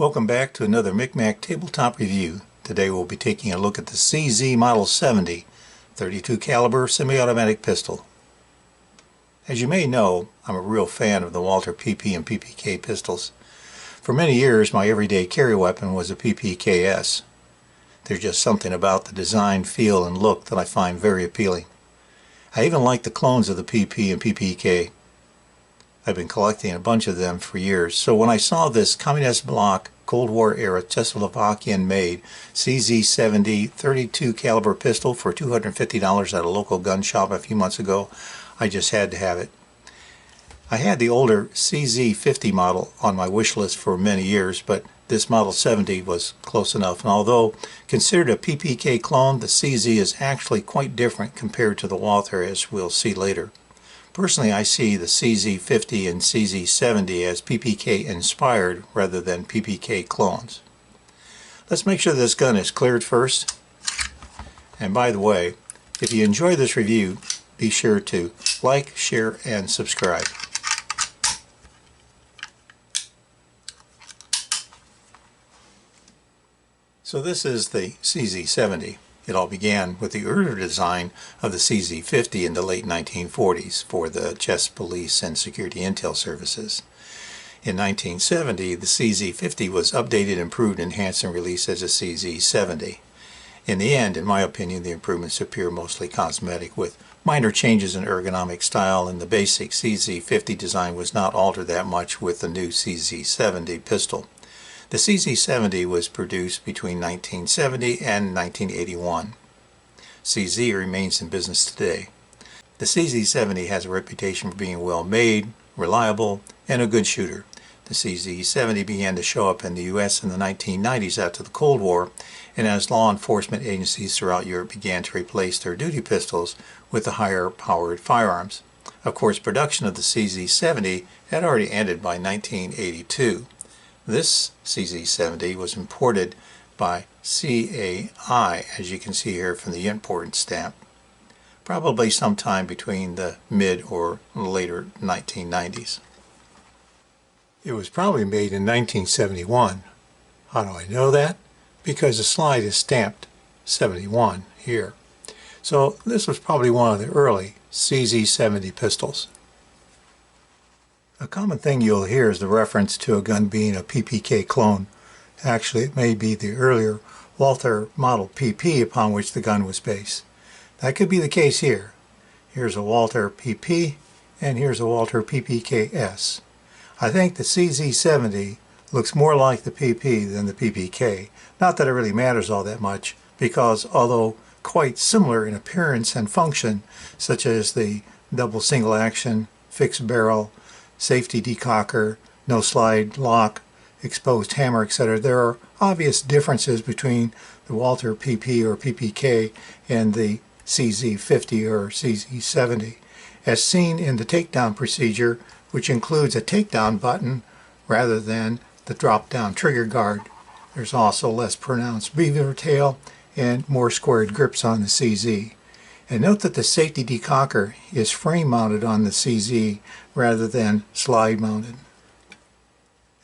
Welcome back to another Micmac tabletop review. Today we'll be taking a look at the CZ Model 70 .32 caliber semi-automatic pistol. As you may know, I'm a real fan of the Walther PP and PPK pistols. For many years my everyday carry weapon was a PPKS. There's just something about the design, feel, and look that I find very appealing. I even like the clones of the PP and PPK. I've been collecting a bunch of them for years, so when I saw this Communist bloc Cold War era Czechoslovakian-made CZ-70 .32 caliber pistol for $250 at a local gun shop a few months ago, I just had to have it. I had the older CZ-50 model on my wish list for many years, but this Model 70 was close enough, and although considered a PPK clone, the CZ is actually quite different compared to the Walther, as we'll see later. Personally, I see the CZ-50 and CZ-70 as PPK inspired rather than PPK clones. Let's make sure this gun is cleared first. And by the way, if you enjoy this review, be sure to like, share, and subscribe. So this is the CZ-70. It all began with the earlier design of the CZ-50 in the late 1940s for the Czech police and security intel services. In 1970, the CZ-50 was updated, improved, enhanced, and released as a CZ-70. In the end, in my opinion, the improvements appear mostly cosmetic, with minor changes in ergonomic style, and the basic CZ-50 design was not altered that much with the new CZ-70 pistol. The CZ-70 was produced between 1970 and 1981. CZ remains in business today. The CZ-70 has a reputation for being well made, reliable, and a good shooter. The CZ-70 began to show up in the U.S. in the 1990s after the Cold War, and as law enforcement agencies throughout Europe began to replace their duty pistols with the higher-powered firearms. Of course, production of the CZ-70 had already ended by 1982. This CZ-70 was imported by CAI, as you can see here from the import stamp, probably sometime between the mid or later 1990s. It was probably made in 1971. How do I know that? Because the slide is stamped 71 here. So this was probably one of the early CZ-70 pistols. A common thing you'll hear is the reference to a gun being a PPK clone. Actually, it may be the earlier Walther Model PP upon which the gun was based. That could be the case here. Here's a Walther PP, and here's a Walther PPKS. I think the CZ-70 looks more like the PP than the PPK. Not that it really matters all that much, because although quite similar in appearance and function, such as the double single action, fixed barrel, safety decocker, no slide lock, exposed hammer, etc. There are obvious differences between the Walther PP or PPK and the CZ-50 or CZ-70, as seen in the takedown procedure, which includes a takedown button rather than the drop-down trigger guard. There's also less pronounced beaver tail and more squared grips on the CZ. And note that the safety decocker is frame mounted on the CZ rather than slide mounted.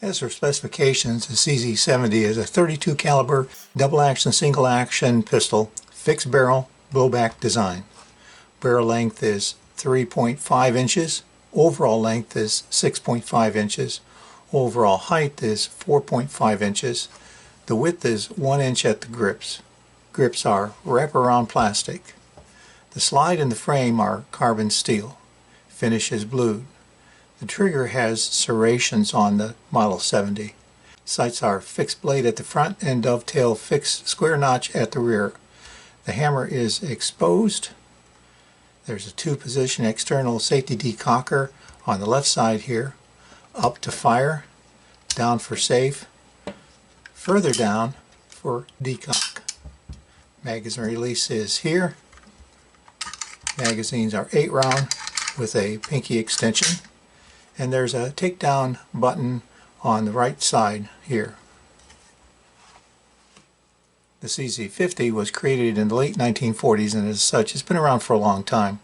As for specifications, the CZ-70 is a .32 caliber double action single action pistol, fixed barrel, blowback design. Barrel length is 3.5 inches, overall length is 6.5 inches, overall height is 4.5 inches. The width is 1 inch at the grips. Grips are wraparound plastic. The slide and the frame are carbon steel. Finish is blued. The trigger has serrations on the Model 70. Sights are fixed blade at the front and dovetail fixed square notch at the rear. The hammer is exposed. There's a two-position external safety decocker on the left side here. Up to fire, down for safe, further down for decock. Magazine release is here. Magazines are 8 round with a pinky extension, and there's a takedown button on the right side here. The CZ-50 was created in the late 1940s, and as such it's been around for a long time.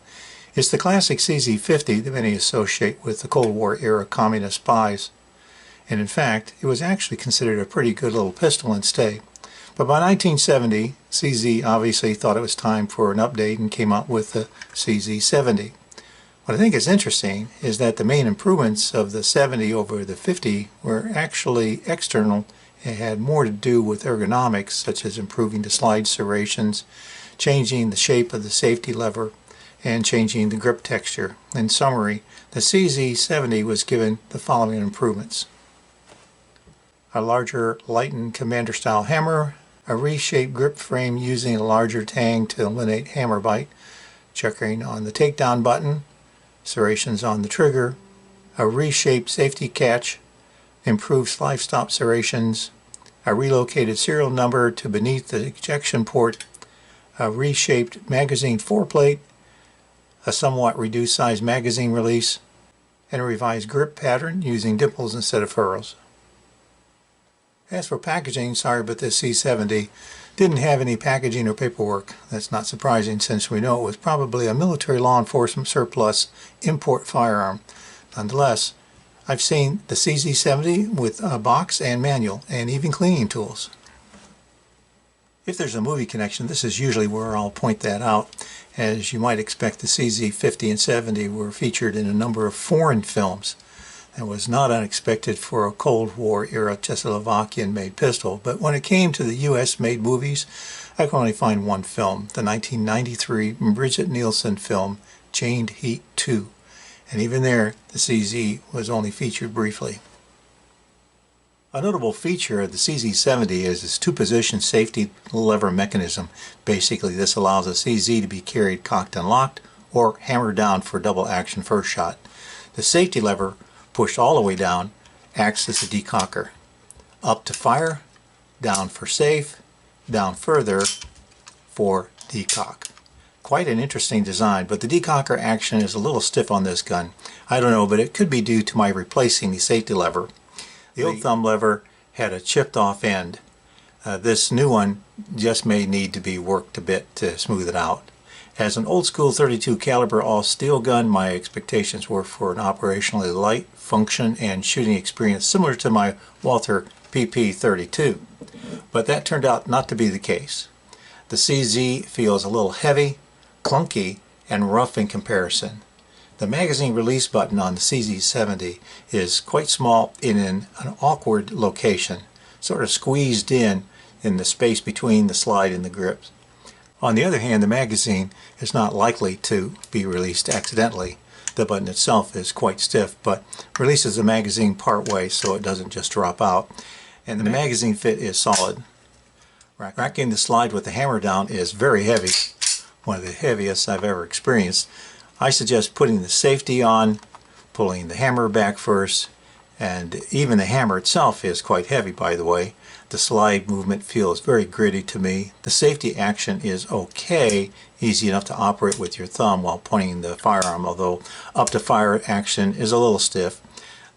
It's the classic CZ-50 that many associate with the Cold War era communist spies. and in fact it was actually considered a pretty good little pistol and stay. But by 1970, CZ obviously thought it was time for an update and came up with the CZ-70. What I think is interesting is that the main improvements of the 70 over the 50 were actually external. It had more to do with ergonomics, such as improving the slide serrations, changing the shape of the safety lever, and changing the grip texture. In summary, the CZ-70 was given the following improvements: a larger lightened commander-style hammer, a reshaped grip frame using a larger tang to eliminate hammer bite, checkering on the takedown button, serrations on the trigger, a reshaped safety catch, improved slide stop serrations, a relocated serial number to beneath the ejection port, a reshaped magazine foreplate, a somewhat reduced size magazine release, and a revised grip pattern using dimples instead of furrows. As for packaging, sorry, but this C70 didn't have any packaging or paperwork. That's not surprising since we know it was probably a military law enforcement surplus import firearm. Nonetheless, I've seen the CZ-70 with a box and manual and even cleaning tools. If there's a movie connection, this is usually where I'll point that out. As you might expect, the CZ-50 and 70 were featured in a number of foreign films. That was not unexpected for a Cold War era Czechoslovakian-made pistol, but when it came to the US-made movies, I can only find one film, the 1993 Brigitte Nielsen film, Chained Heat 2. And even there, the CZ was only featured briefly. A notable feature of the CZ-70 is its two-position safety lever mechanism. Basically, this allows a CZ to be carried cocked and locked or hammered down for double action first shot. The safety lever, pushed all the way down, acts as a decocker. Up to fire, down for safe, down further for decock. Quite an interesting design, but the decocker action is a little stiff on this gun. I don't know, but it could be due to my replacing the safety lever. The old thumb lever had a chipped off end. This new one just may need to be worked a bit to smooth it out. As an old school .32 caliber all steel gun, my expectations were for an operationally light function and shooting experience similar to my Walther PP32. But that turned out not to be the case. The CZ feels a little heavy, clunky, and rough in comparison. The magazine release button on the CZ-70 is quite small in an awkward location, sort of squeezed in the space between the slide and the grips. On the other hand, the magazine is not likely to be released accidentally. The button itself is quite stiff, but releases the magazine part way so it doesn't just drop out. And the magazine fit is solid. Racking the slide with the hammer down is very heavy, one of the heaviest I've ever experienced. I suggest putting the safety on, pulling the hammer back first, and even the hammer itself is quite heavy, by the way. The slide movement feels very gritty to me. The safety action is okay, easy enough to operate with your thumb while pointing the firearm, although up to fire action is a little stiff.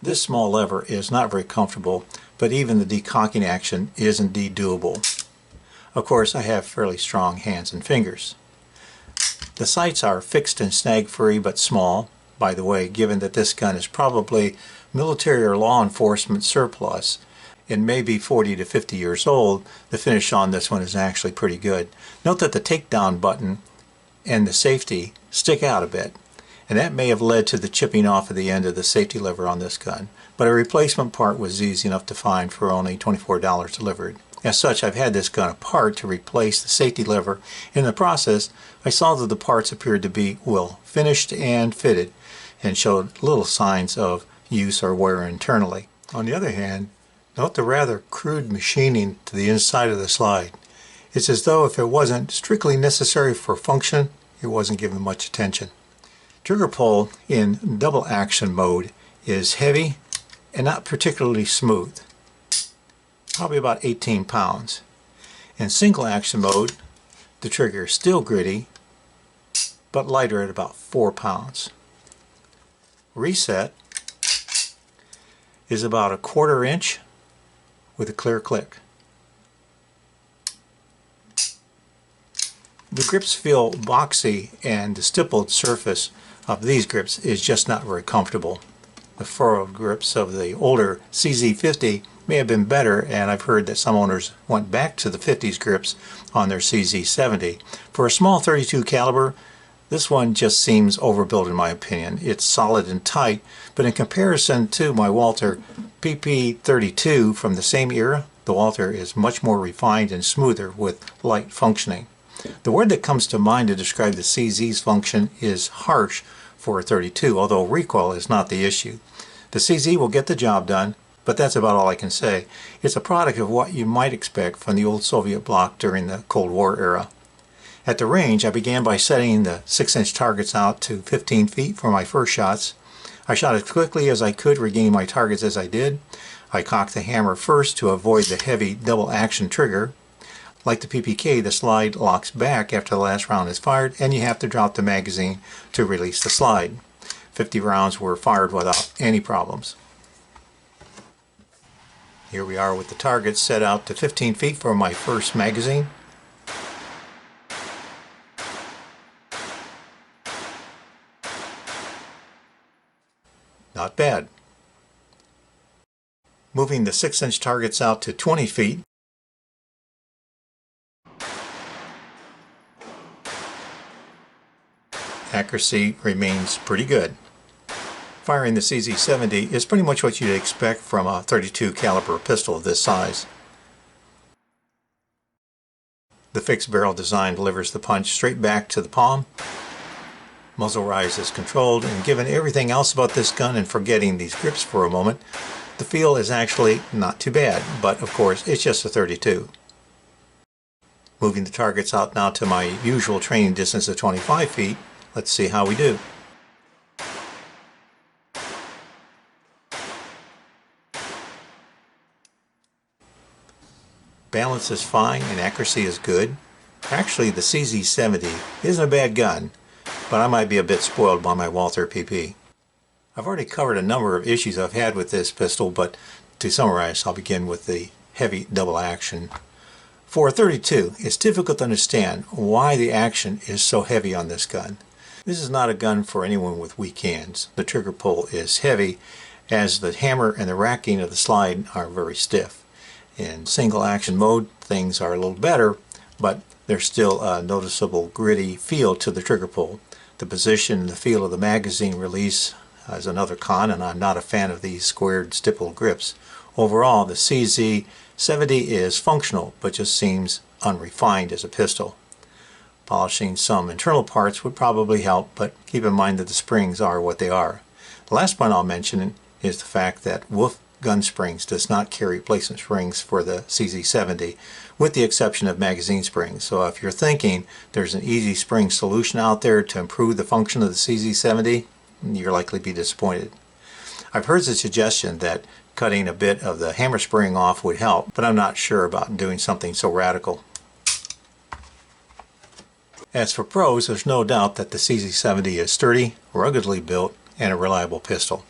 This small lever is not very comfortable, but even the decocking action is indeed doable. Of course, I have fairly strong hands and fingers. The sights are fixed and snag-free but small. By the way, given that this gun is probably military or law enforcement surplus, it may be 40 to 50 years old, the finish on this one is actually pretty good. Note that the takedown button and the safety stick out a bit, and that may have led to the chipping off of the end of the safety lever on this gun, but a replacement part was easy enough to find for only $24 delivered. As such, I've had this gun apart to replace the safety lever. In the process, I saw that the parts appeared to be well finished and fitted and showed little signs of use or wear internally. On the other hand, note the rather crude machining to the inside of the slide. It's as though if it wasn't strictly necessary for function, it wasn't given much attention. Trigger pull in double action mode is heavy and not particularly smooth. Probably about 18 pounds. In single action mode, the trigger is still gritty, but lighter at about 4 pounds. Reset is about a 1/4 inch with a clear click. The grips feel boxy, and the stippled surface of these grips is just not very comfortable. The furrowed grips of the older CZ-50 may have been better, and I've heard that some owners went back to the 50s grips on their CZ-70. For a small 32 caliber, this one just seems overbuilt in my opinion. It's solid and tight, but in comparison to my Walther PP32 from the same era, the Walther is much more refined and smoother with light functioning. The word that comes to mind to describe the CZ's function is harsh for a 32, although recoil is not the issue. The CZ will get the job done, but that's about all I can say. It's a product of what you might expect from the old Soviet bloc during the Cold War era. At the range, I began by setting the 6-inch targets out to 15 feet for my first shots. I shot as quickly as I could, regaining my targets as I did. I cocked the hammer first to avoid the heavy double action trigger. Like the PPK, the slide locks back after the last round is fired, and you have to drop the magazine to release the slide. 50 rounds were fired without any problems. Here we are with the targets set out to 15 feet for my first magazine. Not bad. Moving the 6-inch targets out to 20 feet. Accuracy remains pretty good. Firing the CZ-70 is pretty much what you'd expect from a 32 caliber pistol of this size. The fixed barrel design delivers the punch straight back to the palm. Muzzle rise is controlled, and given everything else about this gun and forgetting these grips for a moment, the feel is actually not too bad, but of course it's just a 32. Moving the targets out now to my usual training distance of 25 feet, let's see how we do. Balance is fine and accuracy is good. Actually, the CZ-70 isn't a bad gun, but I might be a bit spoiled by my Walther PP. I've already covered a number of issues I've had with this pistol, but to summarize, I'll begin with the heavy double action. For a 32, it's difficult to understand why the action is so heavy on this gun. This is not a gun for anyone with weak hands. The trigger pull is heavy, as the hammer and the racking of the slide are very stiff. In single action mode, things are a little better, but there's still a noticeable gritty feel to the trigger pull. The position and the feel of the magazine release is another con, and I'm not a fan of these squared stippled grips. Overall, the CZ-70 is functional, but just seems unrefined as a pistol. Polishing some internal parts would probably help, but keep in mind that the springs are what they are. The last point I'll mention is the fact that Wolf Gun Springs does not carry replacement springs for the CZ-70, with the exception of magazine springs. So if you're thinking there's an easy spring solution out there to improve the function of the CZ-70, you're likely to be disappointed. I've heard the suggestion that cutting a bit of the hammer spring off would help, but I'm not sure about doing something so radical. As for pros, there's no doubt that the CZ-70 is sturdy, ruggedly built, and a reliable pistol.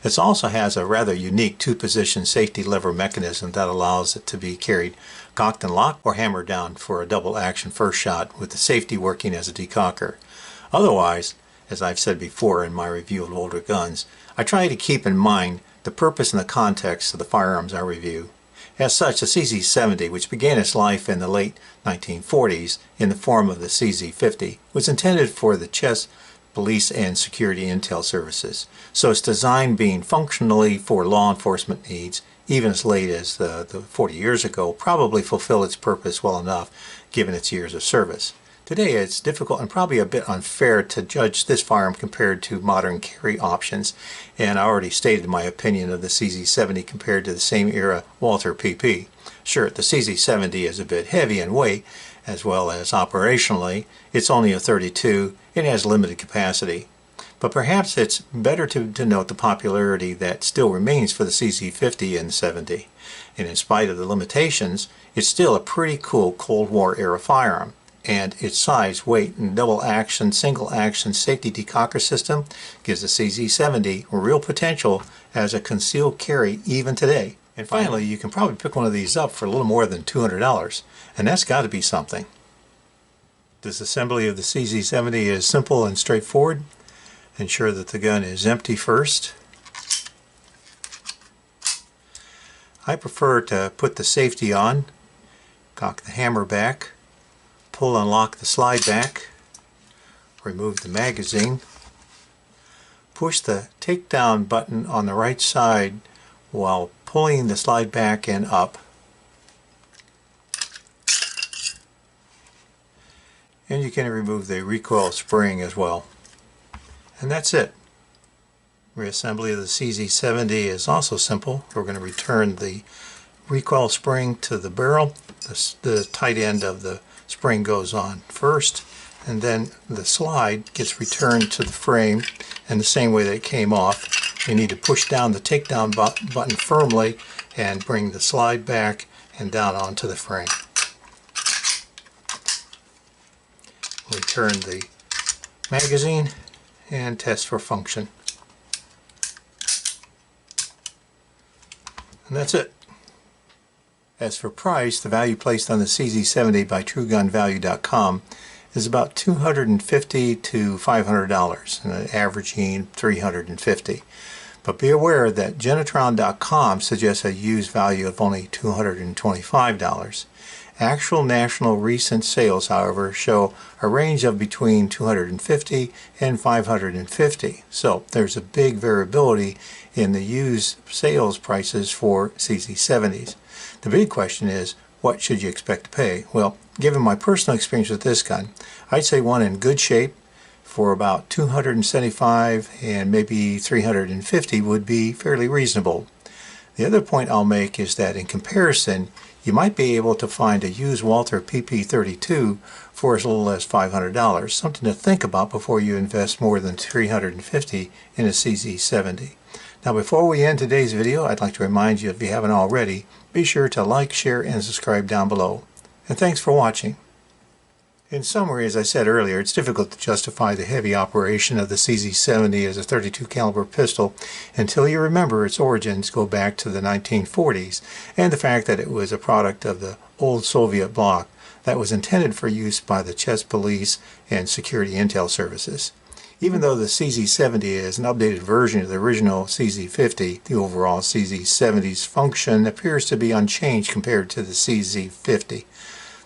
It also has a rather unique two-position safety lever mechanism that allows it to be carried cocked and locked or hammered down for a double action first shot, with the safety working as a decocker. Otherwise, as I've said before in my review of older guns, I try to keep in mind the purpose and the context of the firearms I review. As such, the CZ-70, which began its life in the late 1940s in the form of the CZ-50, was intended for the Czech police and security intel services. So its design being functionally for law enforcement needs, even as late as the 40 years ago, probably fulfilled its purpose well enough given its years of service. Today it's difficult and probably a bit unfair to judge this firearm compared to modern carry options, and I already stated my opinion of the CZ-70 compared to the same era Walther PP. Sure, the CZ-70 is a bit heavy in weight, as well as operationally. It's only a 32, it has limited capacity. But perhaps it's better to note the popularity that still remains for the CZ-50 and 70. And in spite of the limitations, it's still a pretty cool Cold War era firearm. And its size, weight, and double action, single action safety decocker system gives the CZ-70 real potential as a concealed carry even today. And finally, you can probably pick one of these up for a little more than $200, and that's got to be something. Disassembly of the CZ-70 is simple and straightforward. Ensure that the gun is empty first. I prefer to put the safety on, cock the hammer back, pull and lock the slide back, remove the magazine, push the takedown button on the right side while pulling the slide back and up, and you can remove the recoil spring as well. And that's it. Reassembly of the CZ-70 is also simple. We're going to return the recoil spring to the barrel. The tight end of the spring goes on first, and then the slide gets returned to the frame in the same way that it came off. You need to push down the takedown button firmly and bring the slide back and down onto the frame. Return the magazine and test for function. And that's it. As for price, the value placed on the CZ-70 by TrueGunValue.com is about $250 to $500, and averaging $350. But be aware that Genetron.com suggests a used value of only $225. Actual national recent sales, however, show a range of between $250 and $550. So there's a big variability in the used sales prices for CZ-70s. The big question is, what should you expect to pay? Well, given my personal experience with this gun, I'd say one in good shape for about $275 and maybe $350 would be fairly reasonable. The other point I'll make is that in comparison, you might be able to find a used Walther PP32 for as little as $500, something to think about before you invest more than $350 in a CZ-70. Now, before we end today's video, I'd like to remind you, if you haven't already, be sure to like, share, and subscribe down below. And thanks for watching. In summary, as I said earlier, it's difficult to justify the heavy operation of the CZ-70 as a .32 caliber pistol until you remember its origins go back to the 1940s and the fact that it was a product of the old Soviet bloc that was intended for use by the Czech police and security intel services. Even though the CZ-70 is an updated version of the original CZ-50, the overall CZ-70's function appears to be unchanged compared to the CZ-50.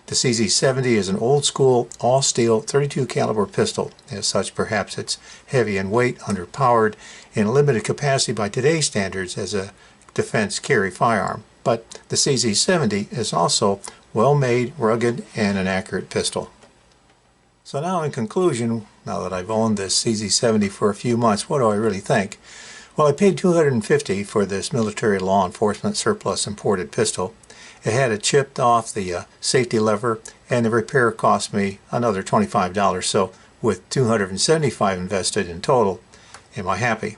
The CZ-70 is an old-school, all-steel .32 caliber pistol. As such, perhaps it's heavy in weight, underpowered, and limited capacity by today's standards as a defense carry firearm. But the CZ-70 is also well-made, rugged, and an accurate pistol. So now, in conclusion, now that I've owned this CZ-70 for a few months, what do I really think? Well, I paid $250 for this military law enforcement surplus imported pistol. It had it chipped off the safety lever, and the repair cost me another $25. So with $275 invested in total, am I happy?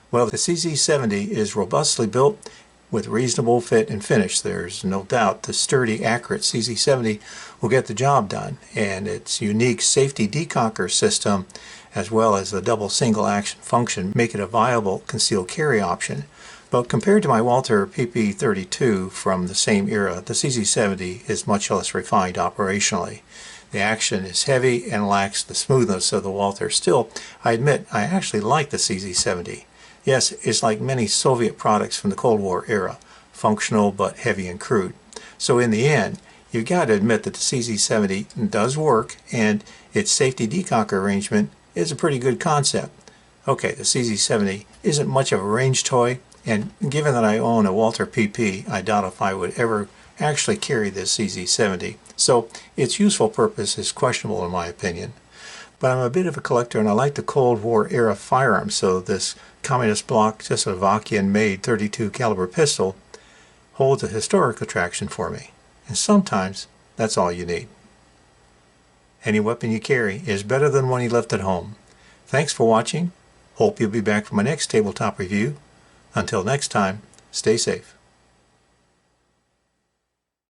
Well, the CZ-70 is robustly built with reasonable fit and finish. There's no doubt the sturdy, accurate CZ-70 will get the job done, and its unique safety decocker system as well as the double single action function make it a viable concealed carry option. But compared to my Walther PP32 from the same era, the CZ-70 is much less refined operationally. The action is heavy and lacks the smoothness of the Walther. Still, I admit I actually like the CZ-70. Yes, it's like many Soviet products from the Cold War era, functional but heavy and crude. So in the end, you've got to admit that the CZ-70 does work, and its safety decocker arrangement is a pretty good concept. Okay, the CZ-70 isn't much of a range toy, and given that I own a Walther PP, I doubt if I would ever actually carry this CZ-70. So its useful purpose is questionable in my opinion. But I'm a bit of a collector, and I like the Cold War era firearms, so this communist bloc Czechoslovakian-made .32 caliber pistol holds a historic attraction for me. And sometimes that's all you need. Any weapon you carry is better than one you left at home. Thanks for watching. Hope you'll be back for my next tabletop review. Until next time, stay safe.